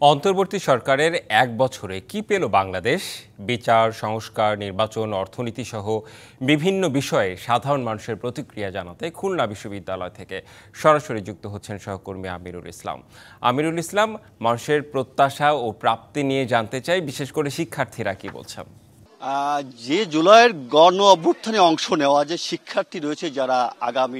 অন্তর্বর্তী সরকারের এক বছরে কি পেল বাংলাদেশ? বিচার, সংস্কার, নির্বাচন, অর্থনীতি সহ বিভিন্ন বিষয়ে সাধারণ মানুষের প্রতিক্রিয়া জানাতে খুলনা বিশ্ববিদ্যালয় থেকে সরাসরি যুক্ত হচ্ছেন সহকর্মী আমিরুল ইসলাম। আমিরুল ইসলাম, মানুষের প্রত্যাশা ও প্রাপ্তি নিয়ে জানতে চাই, বিশেষ করে শিক্ষার্থীরা কি বলছেন? যে জুলাইয়ের গণ অভ্যুত্থানে অংশ নেওয়া যে শিক্ষার্থী রয়েছে, যারা আগামী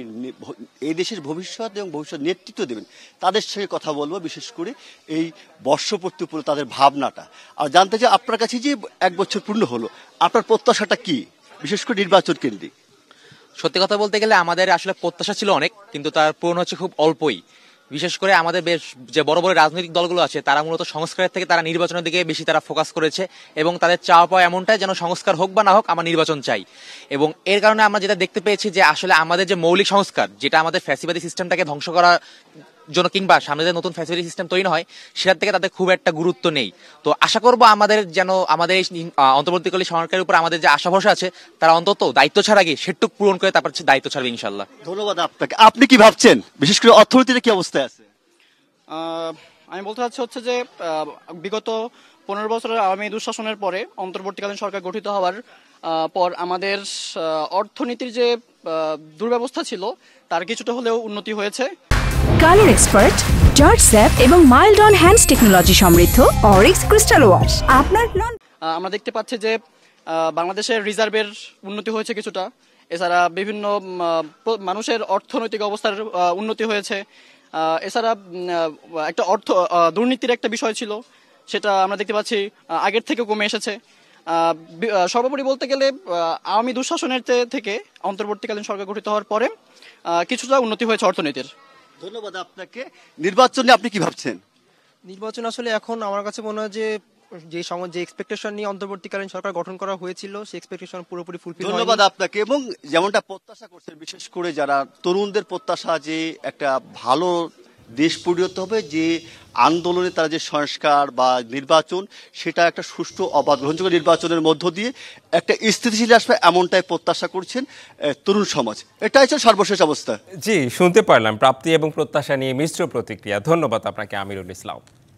এই দেশের ভবিষ্যৎ এবং ভবিষ্যৎ নেতৃত্ব দেবেন, তাদের সঙ্গে কথা বলবো, বিশেষ করে এই বর্ষপূর্তি উপরে তাদের ভাবনাটা। আর জানতে চাই আপনার কাছে, যে এক বছর পূর্ণ হলো, আপনার প্রত্যাশাটা কি, বিশেষ করে নির্বাচন কেন্দ্রিক? সত্যি কথা বলতে গেলে আমাদের আসলে প্রত্যাশা ছিল অনেক, কিন্তু তার পূরণ হচ্ছে খুব অল্পই। বিশেষ করে আমাদের বেশ যে বড় বড় রাজনৈতিক দলগুলো আছে, তারা মূলত সংস্কারের থেকে তারা নির্বাচনের দিকে বেশি তারা ফোকাস করেছে, এবং তাদের চাওয়া পাওয়া এমনটাই যেন সংস্কার হোক বা না হোক, আমার নির্বাচন চাই। এবং এর কারণে আমরা যেটা দেখতে পেয়েছি যে আসলে আমাদের যে মৌলিক সংস্কার, যেটা আমাদের ফ্যাসিবাদী সিস্টেমটাকে ধ্বংস করার জন্য কিংবা সামনে যে নতুন ফ্যাসিলিটি সিস্টেম তৈরি হয়, সেটার থেকে তাদের খুব একটা গুরুত্ব নেই। তো আশা করবো আমাদের যেন আমাদের এই অন্তর্বর্তীকালীন সরকারের উপর আমাদের যে আশা ভরসা আছে, তারা অন্তত দায়িত্ব ছাড়া গিয়ে সেটুক পূরণ করে তারপর দায়িত্ব ছাড়বে ইনশাল্লাহ। ধন্যবাদ আপনাকে। আপনি কি ভাবছেন, বিশেষ করে অর্থনীতির কি অবস্থায় আছে? আমি বলতে চাচ্ছি হচ্ছে যে বিগত 15 বছরের আওয়ামী দুঃশাসনের পরে অন্তর্বর্তীকালীন সরকার গঠিত হওয়ার পর আমাদের অর্থনীতির যে দুর্ব্যবস্থা ছিল, তার কিছুটা হলেও উন্নতি হয়েছে। কালার এক্সপার্ট, জর্জ স্যাপ এবং মাইল্ড অন হ্যান্ডস টেকনোলজি সমৃদ্ধ অরিক্স ক্রিস্টাল ওয়াশ আপনার আমরা দেখতে পাচ্ছি যে বাংলাদেশের রিজার্ভের উন্নতি হয়েছে কিছুটা। এছাড়া বিভিন্ন মানুষের অর্থনৈতিক অবস্থার উন্নতি হয়েছে। এছাড়া একটা দুর্নীতির একটা বিষয় ছিল, সেটা আমরা দেখতে পাচ্ছি আগের থেকে কমে এসেছে। সর্বোপরি বলতে গেলে আওয়ামী দুঃশাসনের থেকে অন্তর্বর্তীকালীন সরকার গঠিত হওয়ার পরে কিছুটা উন্নতি হয়েছে অর্থনীতির। ধন্যবাদ আপনাকে। নির্বাচনে আপনি কি ভাবছেন? নির্বাচন আসলে এখন আমার কাছে মনে হয় যে যে এক্সপেকটেশন নিয়ে অন্তর্বর্তীকালীন সরকার গঠন করা হয়েছিল, সেই এক্সপেকটেশন পুরোপুরি ফুলফিল হয়নি। ধন্যবাদ আপনাকে। এবং যেমনটা প্রত্যাশা করছেন, বিশেষ করে যারা তরুণদের প্রত্যাশা যে একটা ভালো দেশ পরিণত হবে, যে আন্দোলনে তারা যে সংস্কার বা নির্বাচন, সেটা একটা সুষ্ঠু অবাধ গ্রহণযোগ্য নির্বাচনের মধ্য দিয়ে একটা স্থিতিশীল আসবে, এমনটাই প্রত্যাশা করছেন তরুণ সমাজ। এটাই হচ্ছে সর্বশেষ অবস্থা। জি, শুনতে পারলাম প্রাপ্তি এবং প্রত্যাশা নিয়ে মিশ্র প্রতিক্রিয়া। ধন্যবাদ আপনাকে আমিরুল ইসলাম।